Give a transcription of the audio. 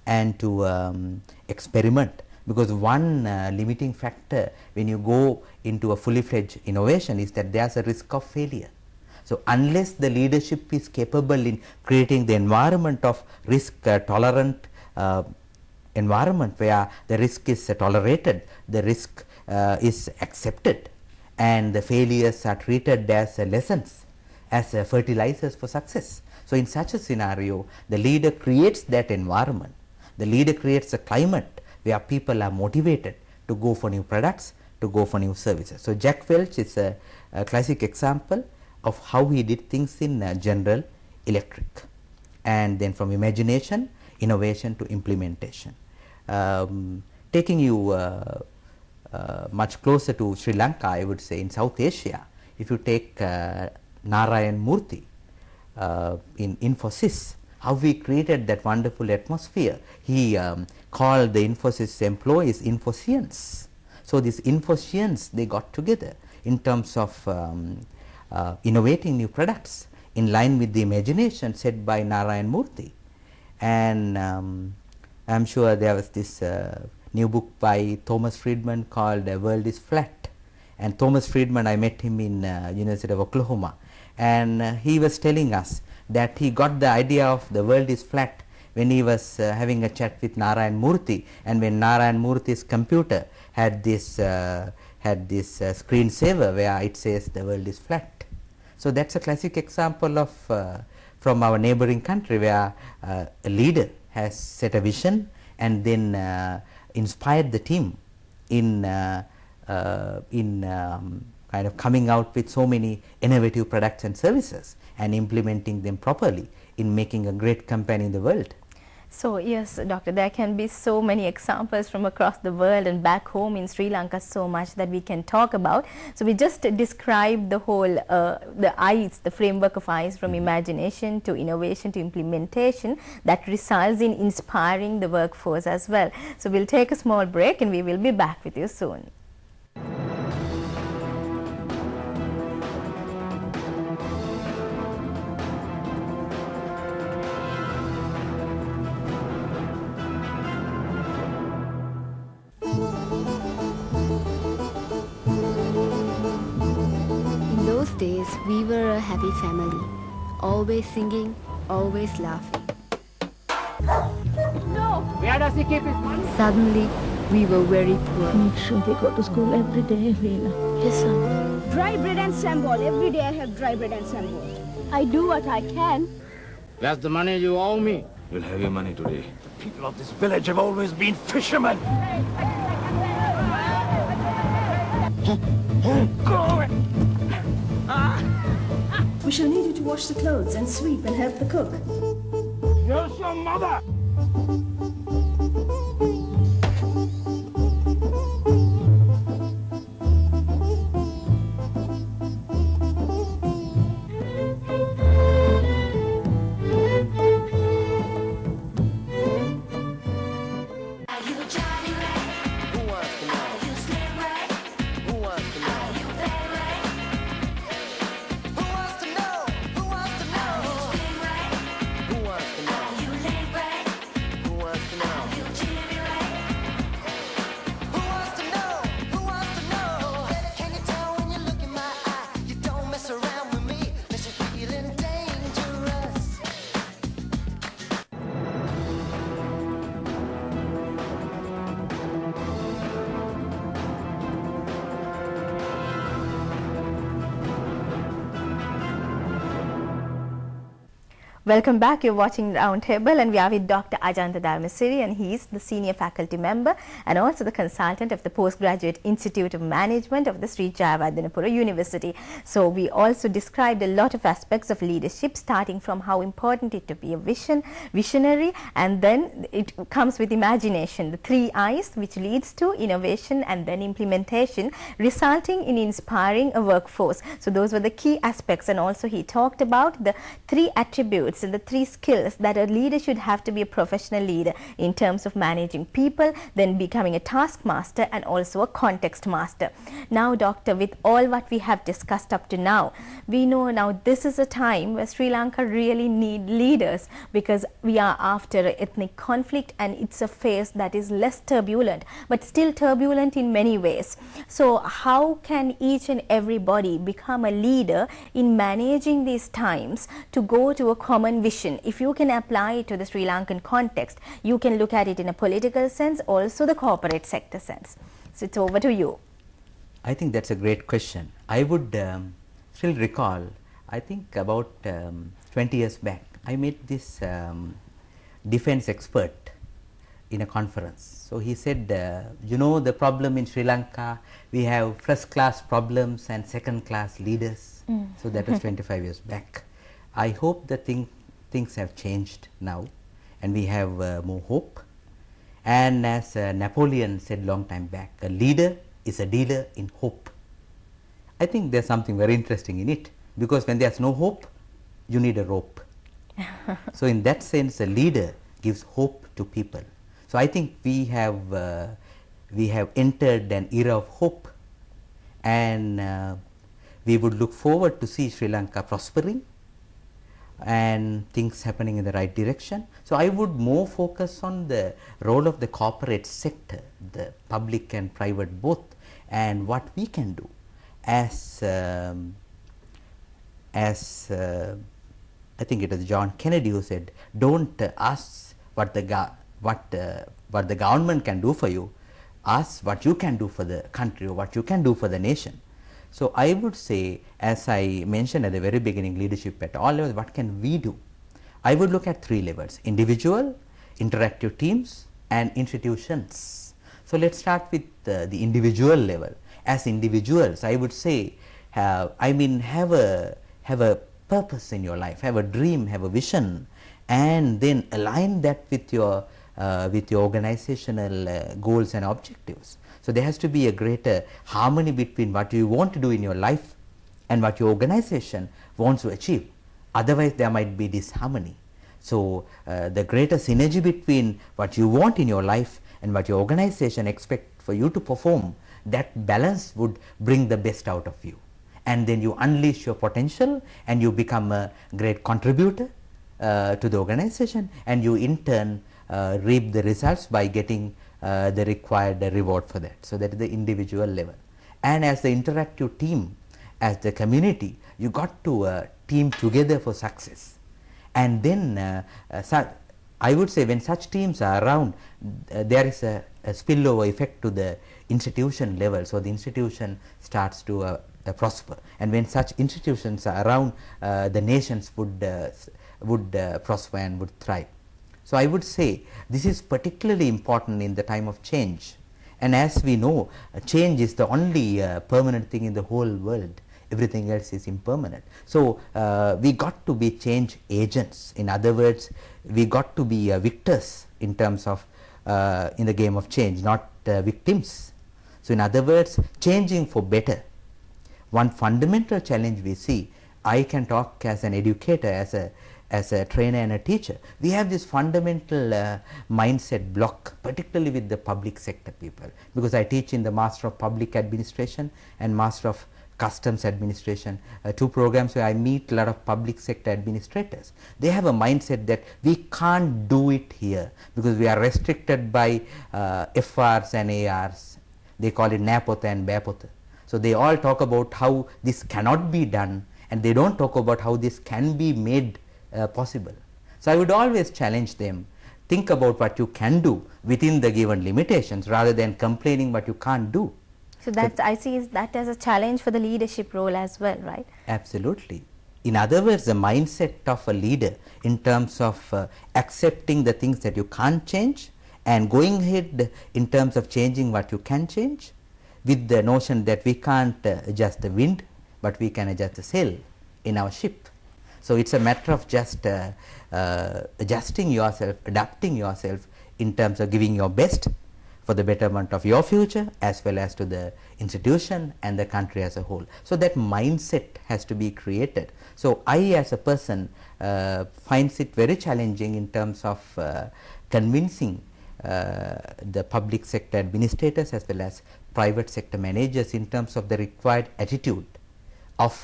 and to experiment, because one limiting factor when you go into a fully fledged innovation is that there is a risk of failure. So, unless the leadership is capable in creating the environment of risk tolerant environment where the risk is tolerated, the risk is accepted, and the failures are treated as lessons, as fertilizers for success. So, in such a scenario, the leader creates that environment. The leader creates a climate where people are motivated to go for new products, to go for new services. So, Jack Welch is a classic example of how he did things in General Electric, and then from imagination, innovation to implementation. Taking you much closer to Sri Lanka, I would say in South Asia, if you take Narayan Murthy in Infosys, how we created that wonderful atmosphere. He called the Infosys employees Infosians. So, these Infosians, they got together in terms of innovating new products in line with the imagination set by Narayan Murthy. And I am sure there was this new book by Thomas Friedman called The World is Flat. And Thomas Friedman, I met him in University of Oklahoma, and he was telling us that he got the idea of the world is flat when he was having a chat with Narayan Murthy, and when Narayan Murthy's computer had this screensaver where it says the world is flat. So, that is a classic example of from our neighboring country, where a leader has set a vision and then inspired the team in kind of coming out with so many innovative products and services and implementing them properly in making a great company in the world. So, yes, Doctor, there can be so many examples from across the world and back home in Sri Lanka, so much that we can talk about. So, we just described the whole, the ICE, the framework of ICE, from imagination to innovation to implementation, that results in inspiring the workforce as well. So, we will take a small break and we will be back with you soon. Days we were a happy family, always singing, always laughing. No! Where does he keep his money? Suddenly, we were very poor. Make sure they go to school every day, Leela. Yes, sir. Dry bread and sambal. Every day I have dry bread and sambal. I do what I can. That's the money you owe me. You'll have your money today. People of this village have always been fishermen. Go away! We shall need you to wash the clothes and sweep and help the cook. Here's your mother! Welcome back. You're watching Roundtable, and we are with Dr. Ajantha Dharmasiri, and he is the senior faculty member and also the consultant of the Postgraduate Institute of Management of the Sri Jayawardhanapura University. So we also described a lot of aspects of leadership, starting from how important it to be a visionary, and then it comes with imagination, the 3 I's, which leads to innovation and then implementation, resulting in inspiring a workforce. So those were the key aspects, and also he talked about the 3 attributes traits and the 3 skills that a leader should have to be a professional leader in terms of managing people, then becoming a taskmaster and also a context master. Now, Doctor, with all what we have discussed up to now, we know now this is a time where Sri Lanka really need leaders, because we are after ethnic conflict and it's a phase that is less turbulent but still turbulent in many ways. So how can each and everybody become a leader in managing these times to go to a common vision? If you can apply it to the Sri Lankan context, you can look at it in a political sense, also the corporate sector sense. So it's over to you. I think that's a great question. I would still recall, I think about 20 years back, I met this defense expert in a conference. So he said, you know, the problem in Sri Lanka, we have first class problems and second class leaders. So that was 25 years back. I hope that things have changed now and we have more hope. And as Napoleon said long time back, a leader is a dealer in hope. I think there's something very interesting in it, because when there's no hope, you need a rope. So in that sense, a leader gives hope to people. So I think we have entered an era of hope, and we would look forward to see Sri Lanka prospering and things happening in the right direction. So I would more focus on the role of the corporate sector, the public and private both, and what we can do as I think it was John Kennedy who said, don't ask what the government can do for you, ask what you can do for the country or what you can do for the nation. So I would say, as I mentioned at the very beginning, leadership at all levels, what can we do? I would look at 3 levels: individual, interactive teams and institutions. So let's start with the individual level. As individuals, I would say, have a purpose in your life, have a dream, have a vision, and then align that with your organizational goals and objectives. So there has to be a greater harmony between what you want to do in your life and what your organization wants to achieve. Otherwise, there might be disharmony. So the greater synergy between what you want in your life and what your organization expects for you to perform, that balance would bring the best out of you. And then you unleash your potential and you become a great contributor to the organization, and you in turn reap the results by getting the required reward for that. So that is the individual level. And as the interactive team, as the community, you got to team together for success. And then I would say when such teams are around, there is a spillover effect to the institution level. So the institution starts to prosper, and when such institutions are around, the nations would prosper and would thrive. So I would say this is particularly important in the time of change, and as we know, change is the only permanent thing in the whole world. Everything else is impermanent. So we got to be change agents. In other words, we got to be victors in terms of in the game of change, not victims. So in other words, changing for better. One fundamental challenge we see, I can talk as an educator, as a trainer and a teacher. We have this fundamental mindset block, particularly with the public sector people, because I teach in the Master of Public Administration and Master of Customs Administration, 2 programs where I meet a lot of public sector administrators. They have a mindset that we can't do it here because we are restricted by FRs and ARs. They call it Napotha and Bapotha. So they all talk about how this cannot be done, and they don't talk about how this can be made possible. So I would always challenge them, think about what you can do within the given limitations rather than complaining what you can't do. So that's, I see that as a challenge for the leadership role as well, right? Absolutely. In other words, the mindset of a leader in terms of accepting the things that you can't change and going ahead in terms of changing what you can change, with the notion that we can't adjust the wind, but we can adjust the sail in our ship. So it's a matter of just adjusting yourself, adapting yourself in terms of giving your best for the betterment of your future as well as to the institution and the country as a whole. So, that mindset has to be created. So, I as a person finds it very challenging in terms of convincing the public sector administrators as well as private sector managers in terms of the required attitude of